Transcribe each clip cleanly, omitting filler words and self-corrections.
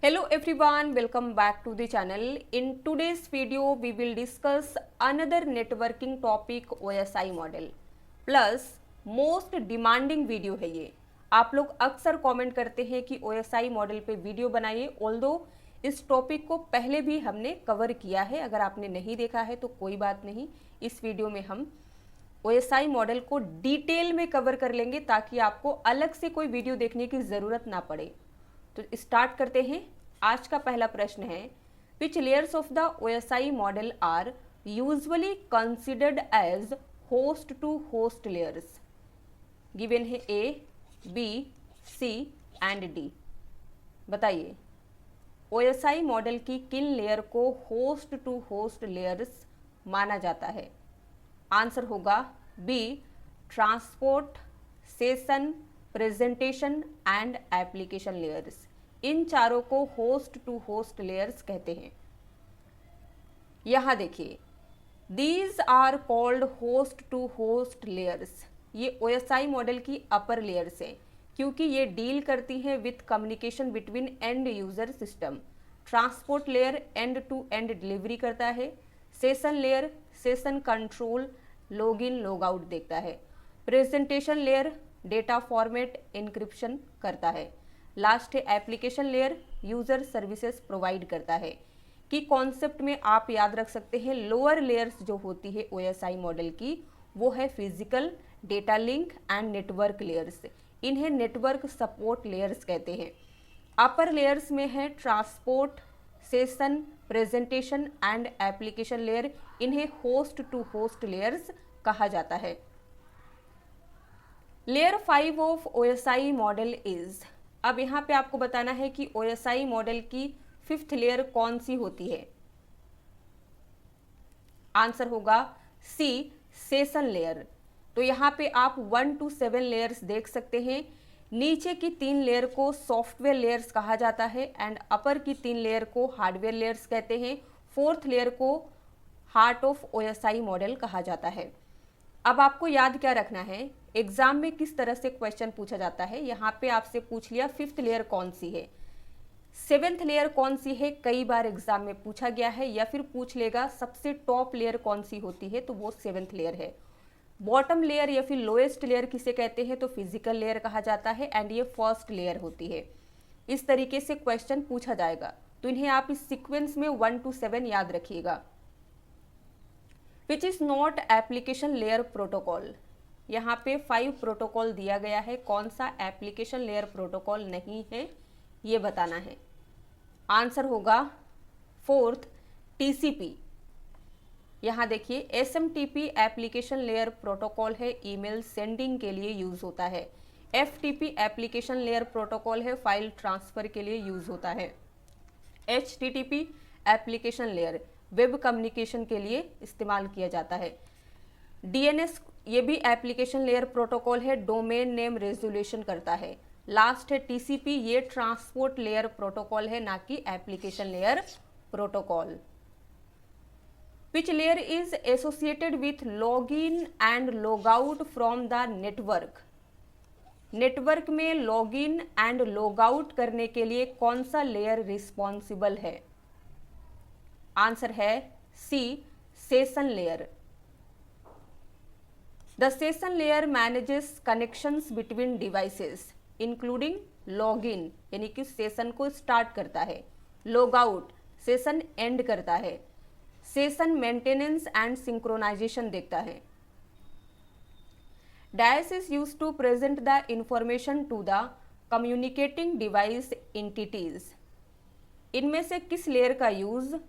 Hello everyone, welcome back to the channel. In today's video, we will discuss another networking topic OSI model. Plus, most demanding video है ये. आप लोग अक्सर comment करते हैं कि OSI मॉडल पे वीडियो बनाइए. ऑल्दो इस टॉपिक को पहले भी हमने कवर किया है. अगर आपने नहीं देखा है तो कोई बात नहीं, इस वीडियो में हम OSI मॉडल को डिटेल में कवर कर लेंगे ताकि आपको अलग से कोई वीडियो देखने की ज़रूरत ना पड़े. तो स्टार्ट करते हैं. आज का पहला प्रश्न है, which layers of the OSI model are usually considered as host to host layers. Given है A, B, C and D. बताइए OSI मॉडल की किन लेयर को होस्ट टू होस्ट लेयर्स माना जाता है. आंसर होगा B, transport, session, presentation and application layers. इन चारों को होस्ट टू होस्ट लेयर्स कहते हैं. यहां देखिए, these are called host to host layers. ये OSI मॉडल की अपर लेयर्स हैं क्योंकि ये डील करती हैं with communication between end user system. Transport layer end to end delivery करता है. Session layer session control, log in log out देखता है. Presentation layer data format encryption करता है. लास्ट है application layer, user services provide करता है. कि कॉन्सेप्ट में आप याद रख सकते हैं, लोअर लेयर्स जो होती है OSI मॉडल की वो है physical, data link and network layers. इन्हें नेटवर्क सपोर्ट लेयर्स कहते हैं. अपर लेयर्स में है transport, session, presentation and application layer. इन्हें होस्ट टू होस्ट लेयर्स कहा जाता है. Layer 5 of OSI model is. अब यहाँ पे आपको बताना है कि OSI मॉडल की 5th लेयर कौन सी होती है. आंसर होगा सी, सेशन लेयर. तो यहाँ पे आप 1 to 7 लेयर्स देख सकते हैं. नीचे की 3 लेयर को सॉफ्टवेयर लेयर्स कहा जाता है एंड अपर की 3 लेयर को हार्डवेयर लेयर्स कहते हैं. 4th लेयर को हार्ट ऑफ OSI मॉडल कहा जाता है. अब आपको याद क्या रखना है, एग्जाम में किस तरह से क्वेश्चन पूछा जाता है. यहाँ पे आपसे पूछ लिया 5th लेयर कौन सी है, 7th लेयर कौन सी है, कई बार एग्जाम में पूछा गया है. या फिर पूछ लेगा सबसे टॉप लेयर कौन सी होती है, तो वो 7th लेयर है. बॉटम लेयर या फिर लोएस्ट लेयर किसे कहते हैं, तो फिजिकल लेयर कहा जाता है एंड ये फर्स्ट लेयर होती है. इस तरीके से क्वेश्चन पूछा जाएगा. तो इन्हें आप इस सीक्वेंस में 1 to 7 याद रखिएगा. Which is not application layer protocol. यहाँ पे 5 प्रोटोकॉल दिया गया है, कौन सा एप्लीकेशन लेयर प्रोटोकॉल नहीं है ये बताना है. आंसर होगा 4th TCP. यहाँ देखिए SMTP एप्लीकेशन लेयर प्रोटोकॉल है, ईमेल सेंडिंग के लिए यूज होता है. FTP एप्लीकेशन लेयर प्रोटोकॉल है, फाइल ट्रांसफर के लिए यूज होता है. HTTP application layer web communication के लिए इस्तेमाल किया जाता है. DNS ये भी एप्लीकेशन लेयर प्रोटोकॉल है, डोमेन नेम रेजोल्यूशन करता है. लास्ट है TCP, ये ट्रांसपोर्ट लेयर प्रोटोकॉल है, ना कि application layer protocol. Which layer is associated with log in and log out from the network. Network में log in and log out करने के लिए कौन सा लेयर रिस्पॉन्सिबल है. आंसर है C, session layer. The session layer manages connections between devices including log in, यानी कि सेशन को स्टार्ट करता है. लॉग आउट सेशन एंड करता है. सेशन मेंटेनेंस एंड सिंक्रोनाइजेशन देखता है. Dash is use to present the information to the communicating device entities. इनमें से किस लेयर का यूज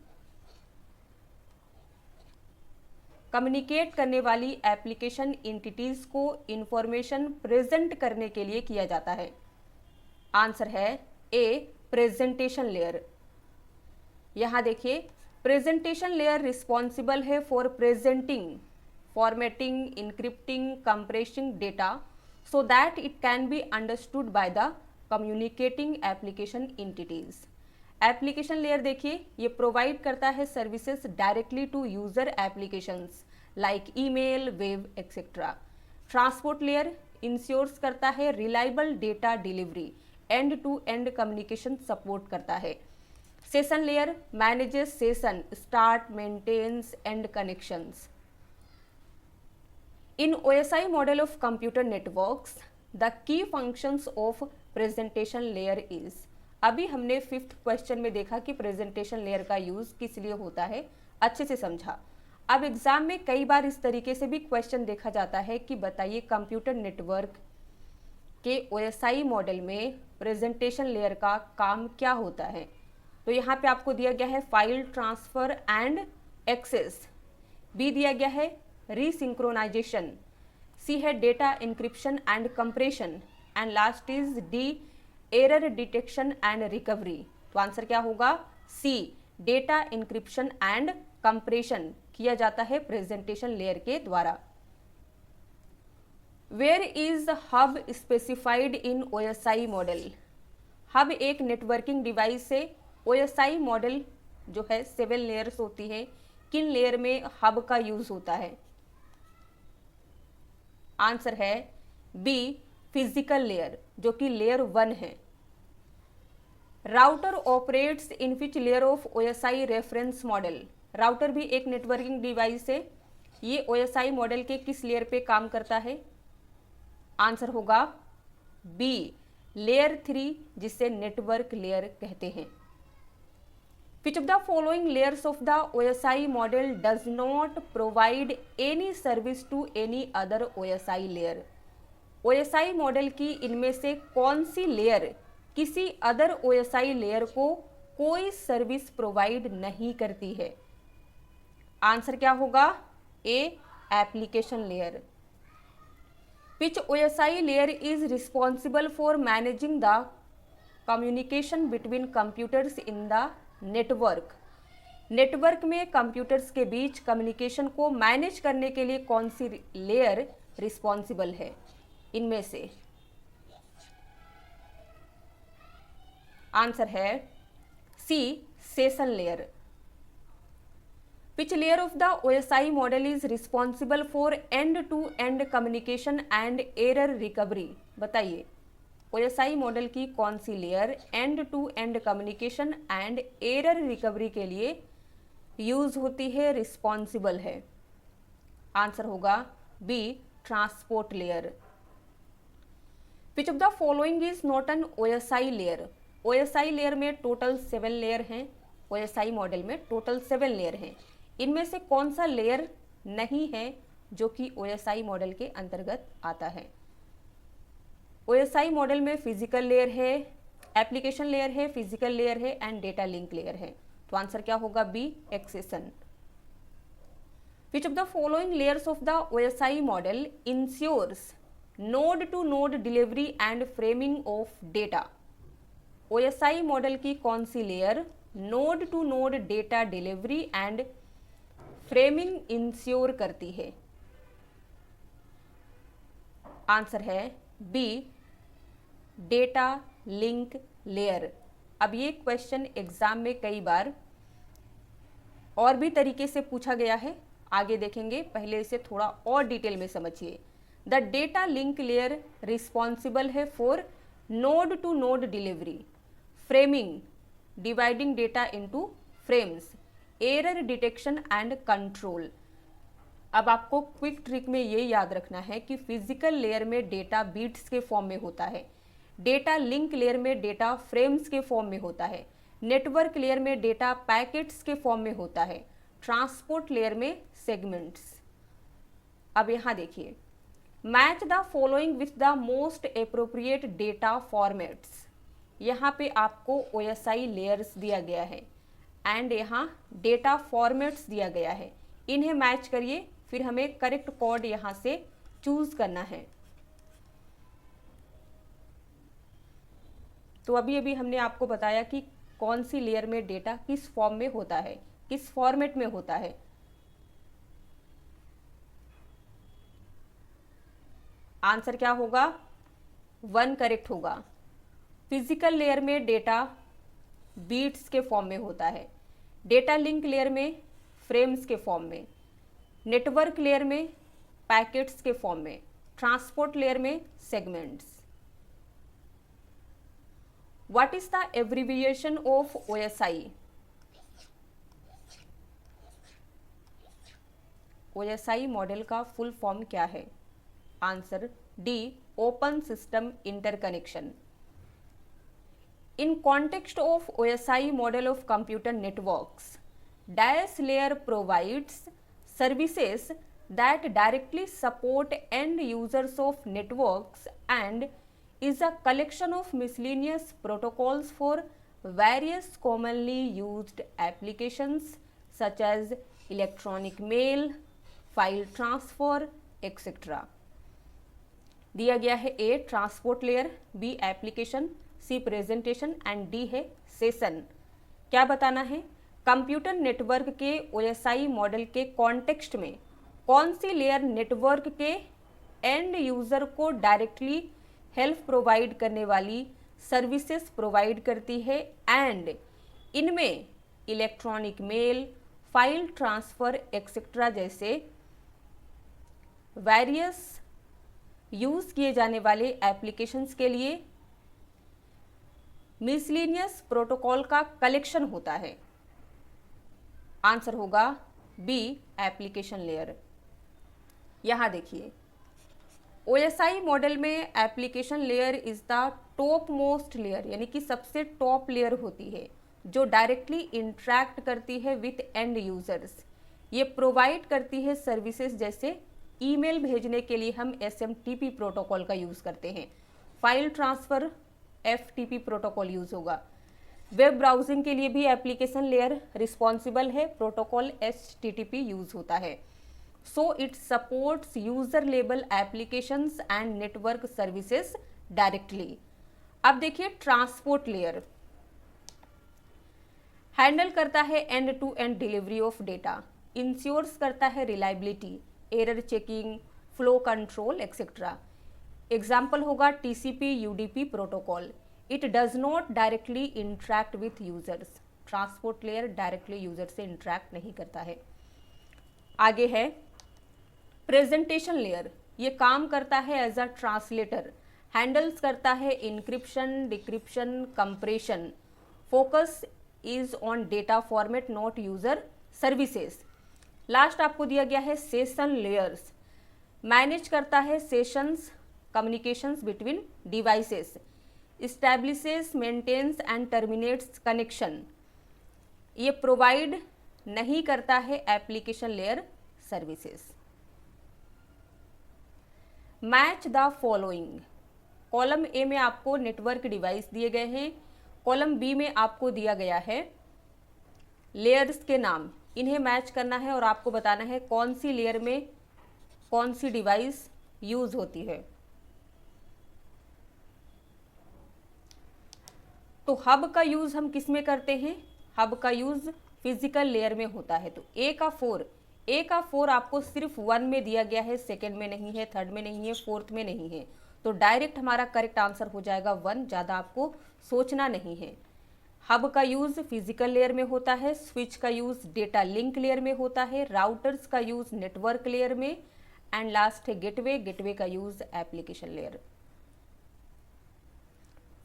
कम्युनिकेट करने वाली एप्लीकेशन एंटिटीज को इंफॉर्मेशन प्रेजेंट करने के लिए किया जाता है. आंसर है ए, प्रेजेंटेशन लेयर. यहां देखिए, प्रेजेंटेशन लेयर रिस्पॉन्सिबल है for presenting, formatting, encrypting, compressing data so that it can be understood by the communicating application entities. Application layer देखिए, ये प्रोवाइड करता है services directly to user applications like email, web etcetera. Transport layer ensures करता है reliable data delivery. End to end communication support करता है। Session layer manages session start, maintains and connections. In OSI model of computer networks, the key functions of presentation layer is। अभी हमने 5th question में देखा कि presentation layer का use किस लिए होता है, अच्छे से समझा। अब एग्जाम में कई बार इस तरीके से भी क्वेश्चन देखा जाता है कि बताइए कंप्यूटर नेटवर्क के OSI मॉडल में प्रेजेंटेशन लेयर का काम क्या होता है। तो यहाँ पे आपको दिया गया है file transfer and access, B दिया गया है रीसिंक्रोनाइजेशन, सी है data encryption and compression and last is D error detection and recovery. तो आंसर क्या होगा? C, data encryption and compression किया जाता है प्रेजेंटेशन लेयर के द्वारा। Where is hub specified in OSI model. Hub एक नेटवर्किंग डिवाइस है। OSI मॉडल जो है 7 लेयर्स होती है। किन लेयर में हब का यूज होता है? आंसर है बी, फिजिकल लेयर, जो कि लेयर 1 है। Router operates in which layer of OSI reference model. Router भी एक नेटवर्किंग डिवाइस है। ये OSI मॉडल के किस लेयर पे काम करता है? आंसर होगा बी, लेयर 3, जिसे नेटवर्क लेयर कहते हैं। Which of the following layers of the OSI model does not provide any service to any other OSI layer? OSI model की इनमें से कौन सी लेयर किसी अदर OSI लेयर को कोई सर्विस प्रोवाइड नहीं करती है? आंसर क्या होगा? A, application layer. Which OSI layer is responsible for managing the communication between computers in the network. Network में कंप्यूटर्स के बीच कम्युनिकेशन को मैनेज करने के लिए कौन सी लेयर रिस्पॉन्सिबल है इनमें से? आंसर है C, session layer. Which layer of the OSI model is responsible for end to end communication and error recovery? बताइए OSI मॉडल की कौन सी layer end to end communication and error recovery के लिए यूज होती है, responsible है? Answer होगा B, transport layer. Which of the following is not an OSI layer? OSI layer में टोटल 7 लेयर हैं। OSI मॉडल में टोटल 7 लेयर हैं। इनमें से कौन सा लेयर नहीं है जो कि OSI मॉडल के अंतर्गत आता है? OSI मॉडल में फिजिकल लेयर है, एप्लीकेशन लेयर है, फिजिकल लेयर है एंड डेटा लिंक लेयर है। तो आंसर क्या होगा? बी, एक्सेशन। Which of the following layers of the OSI model ensures node to node delivery and framing of data? OSI model की कौन सी layer node to node data delivery and framing ensure करती है? Answer है B, data link layer. अब ये question exam में कई बार और भी तरीके से पूछा गया है, आगे देखेंगे। पहले इसे थोड़ा और डिटेल में समझिए। The data link layer responsible है for node to node delivery, framing, dividing data into frames, error detection and control. अब आपको क्विक ट्रिक में ये याद रखना है कि फिजिकल लेयर में डेटा बीट्स के फॉर्म में होता है, डेटा लिंक लेयर में डेटा फ्रेम्स के फॉर्म में होता है, नेटवर्क लेयर में डेटा पैकेट्स के फॉर्म में होता है, ट्रांसपोर्ट लेयर में सेगमेंट्स। अब यहाँ देखिए, match the following with the most appropriate data formats. यहाँ पे आपको OSI लेयर्स दिया गया है एंड यहाँ डेटा फॉर्मेट्स दिया गया है। इन्हें मैच करिए, फिर हमें करेक्ट कोड यहाँ से चूज करना है। तो अभी अभी हमने आपको बताया कि कौन सी लेयर में डेटा किस फॉर्म में होता है, किस फॉर्मेट में होता है। आंसर क्या होगा? 1 करेक्ट होगा। फिजिकल लेयर में डेटा बीट्स के फॉर्म में होता है, डेटा लिंक लेयर में फ्रेम्स के फॉर्म में, नेटवर्क लेयर में पैकेट्स के फॉर्म में, ट्रांसपोर्ट लेयर में segments. What is the abbreviation of OSI? OSI model का फुल फॉर्म क्या है? Answer D, open system interconnection. In context of OSI model of computer networks, DAS layer provides services that directly support end users of networks and is a collection of miscellaneous protocols for various commonly used applications such as electronic mail, file transfer, etc. दिया गया है A transport layer, B application, C presentation and D है session. क्या बताना है? Computer network के OSI model के context में कौन सी लेयर नेटवर्क के एंड यूजर को डायरेक्टली हेल्प प्रोवाइड करने वाली सर्विसेज प्रोवाइड करती है एंड इनमें electronic mail, file transfer etcetera जैसे वेरियस यूज किए जाने वाले एप्लीकेशंस के लिए मिसलिनियस प्रोटोकॉल का कलेक्शन होता है। आंसर होगा बी, एप्लीकेशन लेयर। यहां देखिए, ओएसआई मॉडल में application layer is the top most layer, यानी कि सबसे टॉप लेयर होती है जो डायरेक्टली इंटरैक्ट करती है विथ एंड यूजर्स। ये प्रोवाइड करती है सर्विसेज, जैसे ईमेल भेजने के लिए हम एसएमटीपी प्रोटोकॉल का यूज करते हैं, file transfer FTP protocol use होगा। वेब ब्राउजिंग के लिए भी एप्लीकेशन लेयर रिस्पॉन्सिबल है, प्रोटोकॉल एचटीटीपी यूज होता है। सो इट सपोर्ट्स यूजर लेबल applications and network services directly. अब देखिए, ट्रांसपोर्ट लेयर हैंडल करता है end to end delivery of data, ensures करता है reliability, error checking, flow control etcetera. Example होगा TCP UDP protocol. It does not directly interact with users. Transport layer directly user से interact नहीं करता है। आगे है प्रेजेंटेशन लेयर। ये काम करता है एज अ ट्रांसलेटर, हैंडल्स करता है encryption, decryption, compression. Focus is on data format, not user services. Last आपको दिया गया है सेशन लेयर्स, मैनेज करता है sessions, communications between devices, establishes, maintains and terminates connection. ये प्रोवाइड नहीं करता है application layer services. Match the following. Column A में आपको नेटवर्क डिवाइस दिए गए हैं, कॉलम बी में आपको दिया गया है लेयर्स के नाम। इन्हें मैच करना है और आपको बताना है कौन सी लेयर में कौन सी डिवाइस यूज होती है। तो हब का यूज हम किस में करते हैं? हब का यूज फिजिकल लेयर में होता है। तो ए का 4 आपको सिर्फ 1 में दिया गया है, सेकंड में नहीं है, थर्ड में नहीं है, फोर्थ में नहीं है। तो डायरेक्ट हमारा करेक्ट आंसर हो जाएगा 1, ज़्यादा आपको सोचना नहीं है। हब का यूज फिजिकल लेयर में होता है, स्विच का यूज डेटा लिंक लेयर में होता है, राउटर्स का यूज नेटवर्क लेयर में एंड लास्ट है गेटवे का use application layer.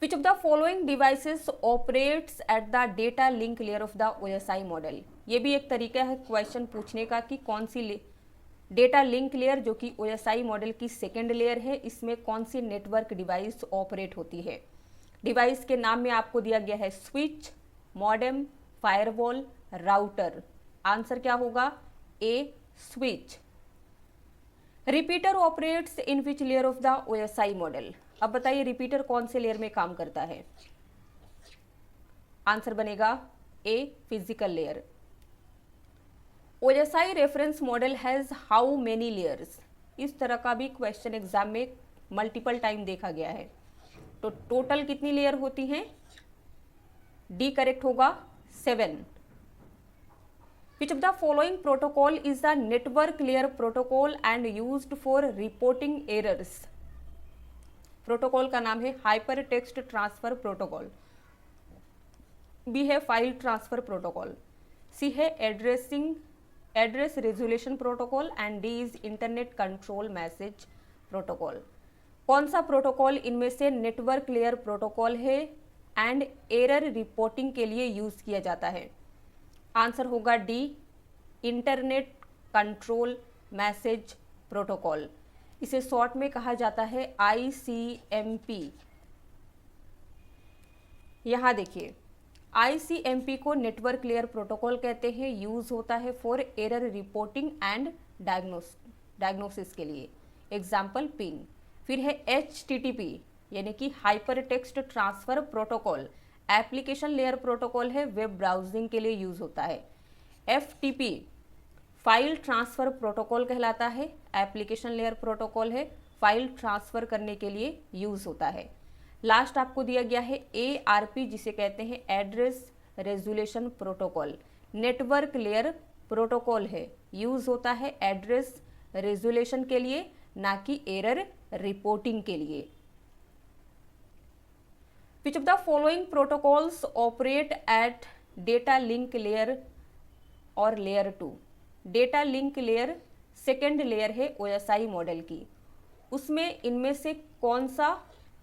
Which of the following devices operates at the data link layer of the OSI model? ये भी एक तरीका है क्वेश्चन पूछने का कि कौन सी डेटा लिंक लेयर जो कि OSI मॉडल की सेकेंड लेयर है, इसमें कौन सी नेटवर्क डिवाइस ऑपरेट होती है। डिवाइस के नाम में आपको दिया गया है switch, modem, firewall, router. Answer क्या होगा? A, switch. Repeater operates in which layer of the OSI model? अब बताइए रिपीटर कौन से लेयर में काम करता है? आंसर बनेगा A, physical layer. OSI reference model has how many layers? इस तरह का भी क्वेश्चन एग्जाम में मल्टीपल टाइम देखा गया है। तो टोटल कितनी लेयर होती हैं? डी करेक्ट होगा, 7। Which of the following protocol is the network layer protocol and used for reporting errors? Protocol का नाम है hypertext transfer protocol, B है फाइल ट्रांसफर प्रोटोकॉल, सी है address resolution protocol and D is internet control message protocol. कौन सा protocol इनमें से network layer protocol है? एंड एरर रिपोर्टिंग के लिए यूज किया जाता है? आंसर होगा D, internet control message protocol. इसे शॉर्ट में कहा जाता है ICMP। यहाँ देखिए, ICMP को नेटवर्क लेयर प्रोटोकॉल कहते हैं, यूज होता है for error reporting and diagnosis के लिए। Example ping. फिर है HTTP यानी कि hyper text transfer protocol, application layer protocol है, वेब ब्राउजिंग के लिए यूज होता है। FTP फाइल ट्रांसफर प्रोटोकॉल कहलाता है, एप्लीकेशन लेयर प्रोटोकॉल है, फाइल ट्रांसफर करने के लिए यूज होता है। लास्ट आपको दिया गया है ARP जिसे कहते हैं address resolution protocol, network layer protocol है, यूज होता है एड्रेस रेजोल्यूशन के लिए, ना कि एरर रिपोर्टिंग के लिए। Which of the following protocols operate at data link layer और layer 2? Data link layer second layer है OSI मॉडल की, उसमें इनमें से कौन सा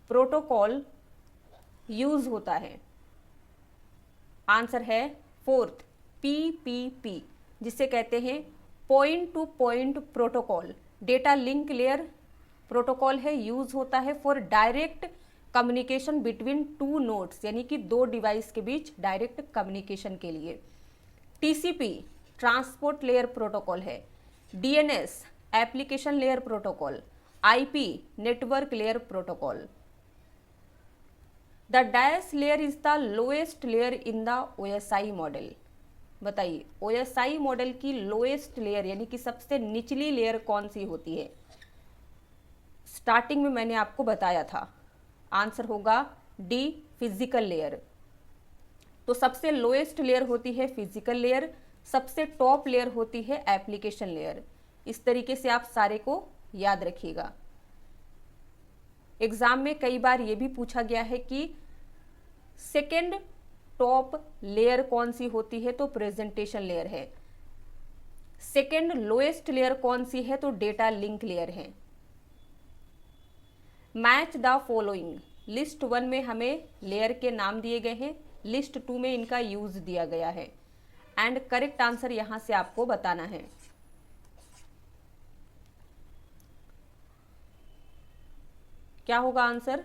प्रोटोकॉल यूज होता है? आंसर है फोर्थ, PPP जिसे कहते हैं point two point protocol. Data link layer protocol है, यूज होता है for direct communication between two nodes यानी कि दो डिवाइस के बीच डायरेक्ट कम्युनिकेशन के लिए। TCP ट्रांसपोर्ट लेयर प्रोटोकॉल है, DNS application layer protocol, IP network layer protocol. The dash layer is the lowest layer in the OSI model. बताइए OSI model की lowest layer यानी कि सबसे निचली लेयर कौन सी होती है? स्टार्टिंग में मैंने आपको बताया था, आंसर होगा डी, फिजिकल लेयर। तो सबसे लोएस्ट लेयर होती है फिजिकल लेयर, सबसे टॉप लेयर होती है एप्लीकेशन लेयर। इस तरीके से आप सारे को याद रखिएगा। एग्जाम में कई बार ये भी पूछा गया है कि सेकेंड टॉप लेयर कौन सी होती है, तो प्रेजेंटेशन लेयर है। सेकेंड लोएस्ट लेयर कौन सी है, तो डेटा लिंक लेयर है। Match the following. लिस्ट 1 में हमें लेयर के नाम दिए गए हैं, लिस्ट 2 में इनका यूज दिया गया है एंड करेक्ट आंसर यहां से आपको बताना है। क्या होगा आंसर?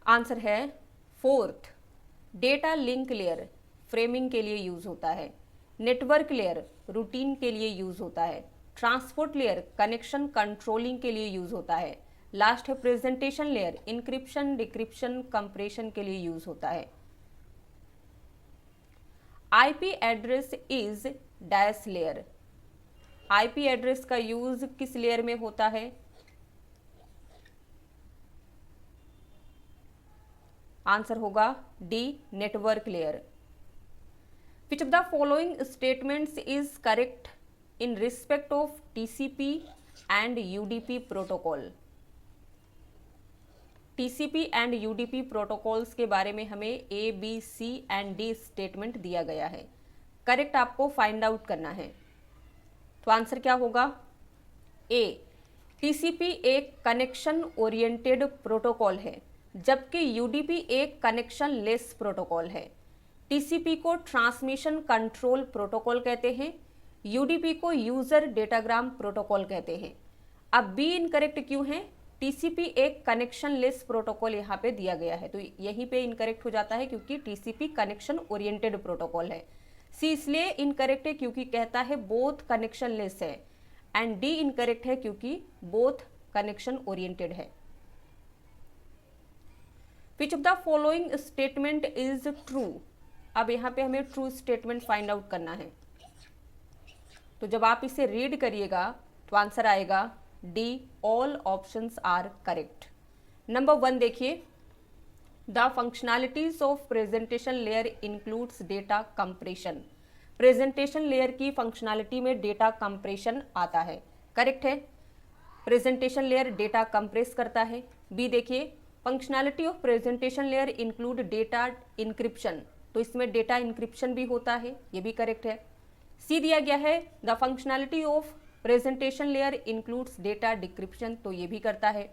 आंसर है fourth, data link layer framing के लिए यूज होता है, नेटवर्क लेयर रूटीन के लिए यूज होता है, ट्रांसपोर्ट लेयर कनेक्शन कंट्रोलिंग के लिए यूज होता है, लास्ट है presentation layer encryption decryption compression के लिए यूज होता है। IP address is dash layer. IP address का यूज किस लेयर में होता है? आंसर होगा D, network layer. Which of the following statements is correct in respect of TCP and UDP protocol? TCP and UDP protocols के बारे में हमें A, B, C and D statement दिया गया है। करेक्ट आपको फाइंड आउट करना है। तो आंसर क्या होगा? A, TCP एक कनेक्शन ओरिएंटेड प्रोटोकॉल है, जबकि UDP एक कनेक्शन लेस प्रोटोकॉल है। TCP को ट्रांसमिशन कंट्रोल प्रोटोकॉल कहते हैं, UDP को यूजर डेटाग्राम प्रोटोकॉल कहते हैं। अब B इनकरेक्ट क्यों है? TCP एक कनेक्शन लेस प्रोटोकॉल यहाँ पे दिया गया है, तो यहीं पे इनकरेक्ट हो जाता है क्योंकि TCP कनेक्शन ओरिएंटेड प्रोटोकॉल है। C इसलिए इनकरेक्ट है क्योंकि कहता है बोथ कनेक्शन लेस है, एंड D इनकरेक्ट है क्योंकि बोथ कनेक्शन ओरिएंटेड है। Which of the following statement is true? अब यहाँ पे हमें ट्रू स्टेटमेंट फाइंड आउट करना है। तो जब आप इसे रीड करिएगा तो आंसर आएगा D, all options are correct. Number 1 देखिए, the functionalities of presentation layer includes data compression. Presentation layer की फंक्शनैलिटी में डेटा कंप्रेशन आता है, करेक्ट है। प्रेजेंटेशन लेयर डेटा कंप्रेस करता है। बी देखिए, functionality of presentation layer include data encryption, तो इसमें डेटा इंक्रिप्शन भी होता है, ये भी करेक्ट है। सी दिया गया है the functionality of presentation layer includes data decryption, तो ये भी करता है।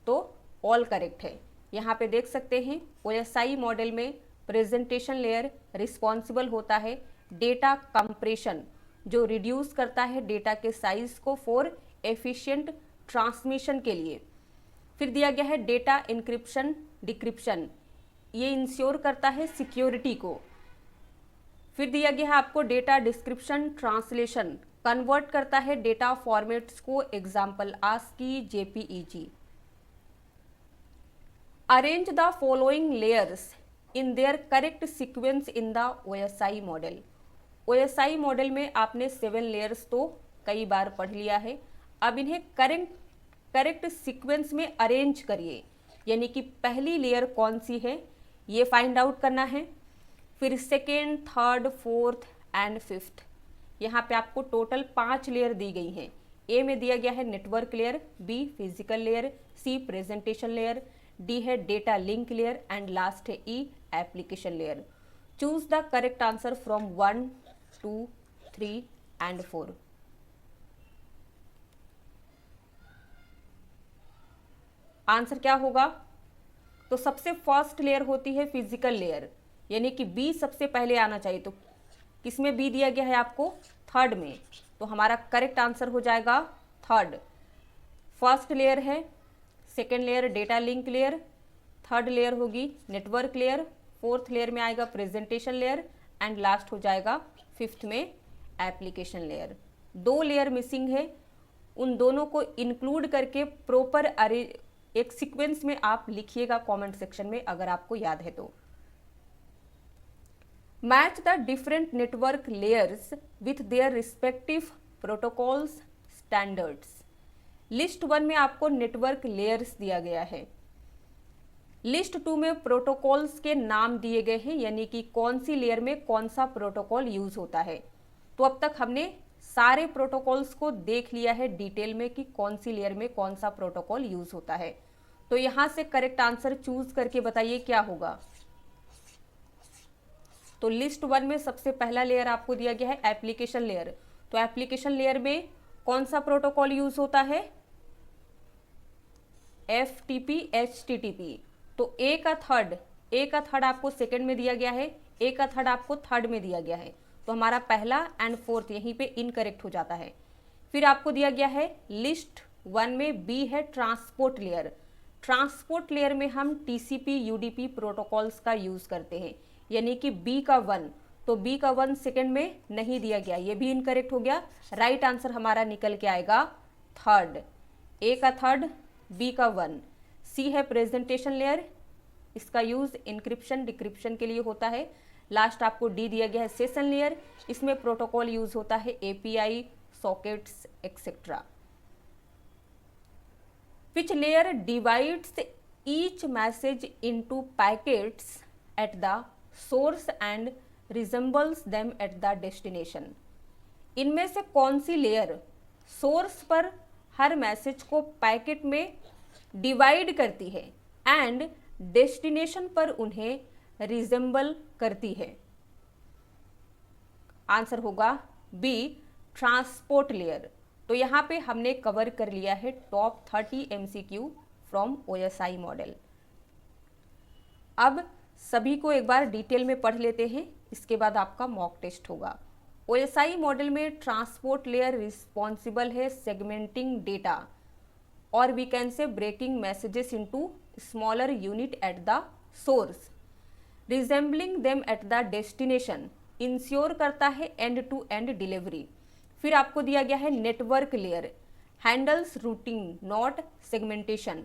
तो ऑल करेक्ट है। यहाँ पे देख सकते हैं OSI मॉडल में प्रेजेंटेशन लेयर रिस्पॉन्सिबल होता है डेटा कंप्रेशन, जो रिड्यूस करता है डेटा के साइज को फॉर एफिशिएंट ट्रांसमिशन के लिए। फिर दिया गया है डेटा इंक्रिप्शन डिक्रिप्शन, ये इंश्योर करता है सिक्योरिटी को। फिर दिया गया है आपको डेटा डिस्क्रिप्शन ट्रांसलेशन, कन्वर्ट करता है डेटा फॉर्मेट्स को, example ASCII JPEG। Arrange the following layers in their correct sequence in the OSI model. OSI model में आपने 7 लेयर्स तो कई बार पढ़ लिया है, अब इन्हें करेक्ट सीक्वेंस में अरेंज करिए, यानी कि पहली लेयर कौन सी है ये फाइंड आउट करना है। फिर second, third, fourth and fifth, यहाँ पे आपको टोटल 5 लेयर दी गई हैं। ए में दिया गया है network layer, B physical layer, C presentation layer, D है data link layer and last है E application layer. Choose the correct answer from 1, 2, 3 and 4। Answer क्या होगा? तो सबसे फर्स्ट लेयर होती है फिजिकल लेयर, यानी कि बी सबसे पहले आना चाहिए। तो किसमें बी दिया गया है आपको? थर्ड में, तो हमारा करेक्ट आंसर हो जाएगा थर्ड। फर्स्ट लेयर है, second layer data link layer, third layer होगी नेटवर्क लेयर, फोर्थ लेयर में आएगा प्रेजेंटेशन लेयर एंड लास्ट हो जाएगा फिफ्थ में एप्लीकेशन लेयर। 2 लेयर मिसिंग है, उन दोनों को इंक्लूड करके प्रॉपर एक सीक्वेंस में आप लिखिएगा कमेंट सेक्शन में अगर आपको याद है तो। Match the different network layers with their respective protocols standards. List 1 में आपको नेटवर्क लेयर्स दिया गया है, लिस्ट 2 में प्रोटोकॉल्स के नाम दिए गए हैं, यानी कि कौन सी लेयर में कौन सा प्रोटोकॉल यूज होता है। तो अब तक हमने सारे प्रोटोकॉल्स को देख लिया है डिटेल में कि कौन सी लेयर में कौन सा प्रोटोकॉल यूज होता है। तो यहां से करेक्ट आंसर चूज करके बताइए क्या होगा। तो लिस्ट 1 में सबसे पहला लेयर आपको दिया गया है एप्लीकेशन लेयर, तो एप्लीकेशन लेयर में कौन सा प्रोटोकॉल यूज होता है? FTP HTTP। तो ए का थर्ड आपको सेकंड में दिया गया है, ए का थर्ड आपको थर्ड में दिया गया है, तो हमारा पहला एंड फोर्थ यहीं पे इनकरेक्ट हो जाता है। फिर आपको दिया गया है लिस्ट 1 में बी है ट्रांसपोर्ट लेयर। ट्रांसपोर्ट लेयर में हम TCP UDP प्रोटोकॉल्स का यूज करते हैं, यानी कि बी का 1, तो बी का 1 सेकेंड में नहीं दिया गया, ये भी इनकरेक्ट हो गया। राइट आंसर हमारा निकल के आएगा थर्ड, ए का थर्ड, बी का 1। सी है प्रेजेंटेशन लेयर, इसका यूज इंक्रिप्शन डिक्रिप्शन के लिए होता है। लास्ट आपको डी दिया गया है सेशन लेयर, इसमें प्रोटोकॉल यूज होता है API, sockets etcetera. Which layer divides each message into packets eight the source and resembles them at the destination. इनमें से कौन सी लेयर सोर्स पर हर मैसेज को पैकेट में डिवाइड करती है एंड डेस्टिनेशन पर उन्हें रिजेंबल करती है? आंसर होगा बी ट्रांसपोर्ट लेयर। तो यहाँ पे हमने कवर कर लिया है top 30 MCQ from OSI model. अब सभी को एक बार डिटेल में पढ़ लेते हैं, इसके बाद आपका मॉक टेस्ट होगा। OSI मॉडल में ट्रांसपोर्ट लेयर रिस्पॉन्सिबल है सेगमेंटिंग डेटा और we can say breaking messages into smaller unit at the source, reassembling them at the destination, ensure करता है एंड टू एंड डिलीवरी। फिर आपको दिया गया है network layer, handles routing not segmentation.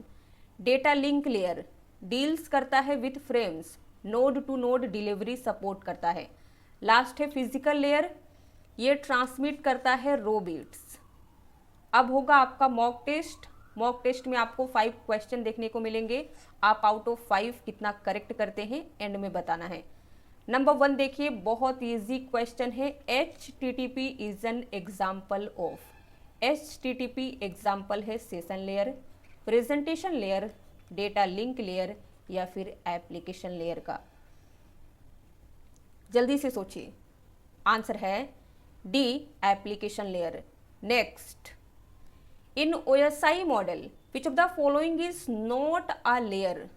Data link layer deals करता है with frames, node to node delivery support करता है। लास्ट है फिजिकल लेयर, ये ट्रांसमिट करता है रो बिट्स। अब होगा आपका मॉक टेस्ट। मॉक टेस्ट में आपको 5 क्वेश्चन देखने को मिलेंगे, आप आउट ऑफ 5 कितना करेक्ट करते हैं एंड में बताना है। नंबर 1 देखिए, बहुत इजी क्वेश्चन है, HTTP is an example of. HTTP example है session layer, presentation layer, data link layer या फिर एप्लीकेशन लेयर का। जल्दी से सोचिए, आंसर है D application layer. Next, in OSI model which of the following is not a layer,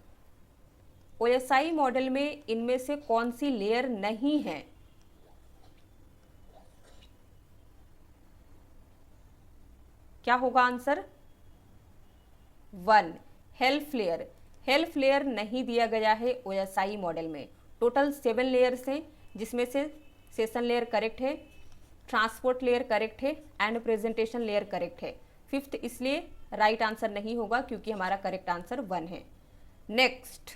OSI model में इनमें से कौन सी लेयर नहीं है? क्या होगा answer? 1 half layer. Half layer नहीं दिया गया है OSI मॉडल में। टोटल 7 लेयर्स हैं, जिसमें से सेशन लेयर करेक्ट है, ट्रांसपोर्ट लेयर करेक्ट है एंड प्रेजेंटेशन लेयर करेक्ट है। 5th इसलिए राइट आंसर नहीं होगा क्योंकि हमारा करेक्ट आंसर 1 है। Next,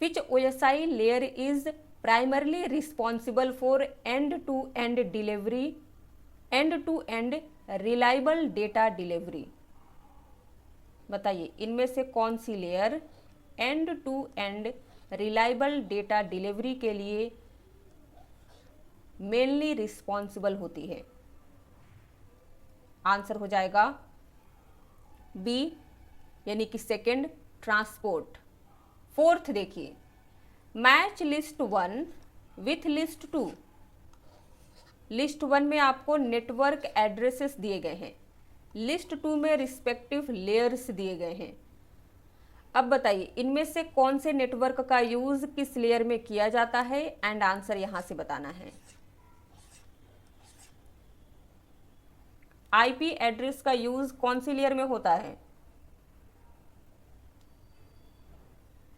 which OSI layer is primarily responsible for end to end delivery, end to end reliable data delivery? बताइए इनमें से कौन सी layer end to end reliable data delivery के लिए मेनली रिस्पॉन्सिबल होती है? आंसर हो जाएगा बी, यानी कि सेकंड, ट्रांसपोर्ट। 4th देखिए, match list 1 with list 2। List 1 में आपको नेटवर्क एड्रेसेस दिए गए हैं, लिस्ट 2 में रिस्पेक्टिव लेयर्स दिए गए हैं। अब बताइए इनमें से कौन से नेटवर्क का यूज किस लेयर में किया जाता है एंड आंसर यहां से बताना है। आईपी एड्रेस का यूज कौन सी लेयर में होता है?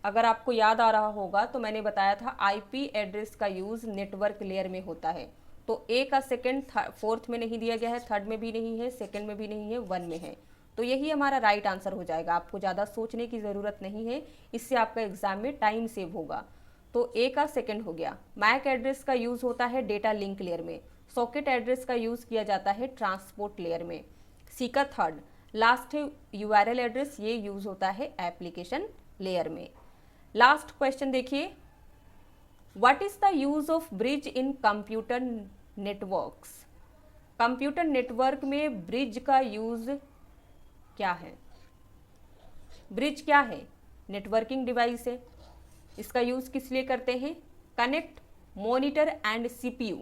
अगर आपको याद आ रहा होगा तो मैंने बताया था आईपी एड्रेस का यूज नेटवर्क लेयर में होता है। तो ए का सेकंड 4th में नहीं दिया गया है, 3rd में भी नहीं है, 2nd में भी नहीं है, 1 में है, तो यही हमारा राइट आंसर हो जाएगा। आपको ज़्यादा सोचने की ज़रूरत नहीं है, इससे आपका एग्जाम में टाइम सेव होगा। तो ए का सेकंड हो गया। मैक एड्रेस का यूज़ होता है डेटा लिंक लेयर में, सॉकेट एड्रेस का यूज़ किया जाता है ट्रांसपोर्ट लेयर में। सी का 3rd, लास्ट है URL एड्रेस, ये यूज़ होता है एप्लीकेशन लेयर में। लास्ट क्वेश्चन देखिए, what is the use of bridge in computer networks? Computer network में ब्रिज का यूज क्या है? ब्रिज क्या है? नेटवर्किंग डिवाइस है। इसका यूज किस लिए करते हैं? कनेक्ट मॉनिटर एंड CPU,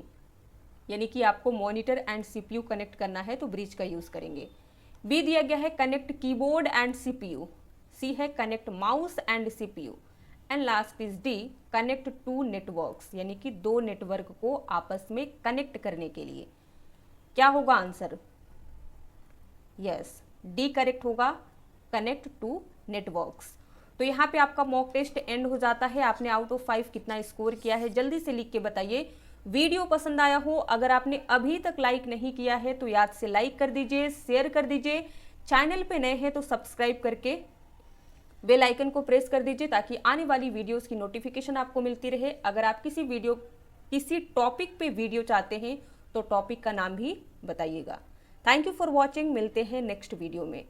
यानी कि आपको मॉनिटर एंड CPU कनेक्ट करना है तो ब्रिज का यूज करेंगे। बी दिया गया है connect keyboard and CPU, C है connect mouse and CPU and last is D connect to networks, यानी कि 2 नेटवर्क को आपस में कनेक्ट करने के लिए। क्या होगा आंसर? यस, डी करेक्ट होगा, कनेक्ट टू नेटवर्क्स। तो यहाँ पे आपका मॉक टेस्ट एंड हो जाता है। आपने आउट ऑफ 5 कितना स्कोर किया है जल्दी से लिख के बताइए। वीडियो पसंद आया हो, अगर आपने अभी तक लाइक नहीं किया है तो याद से लाइक कर दीजिए, शेयर कर दीजिए। चैनल पे नए हैं तो सब्सक्राइब करके बेल आइकन को प्रेस कर दीजिए ताकि आने वाली वीडियोस की नोटिफिकेशन आपको मिलती रहे। अगर आप किसी टॉपिक पे वीडियो चाहते हैं तो टॉपिक का नाम भी बताइएगा। थैंक यू फॉर वॉचिंग, मिलते हैं नेक्स्ट वीडियो में।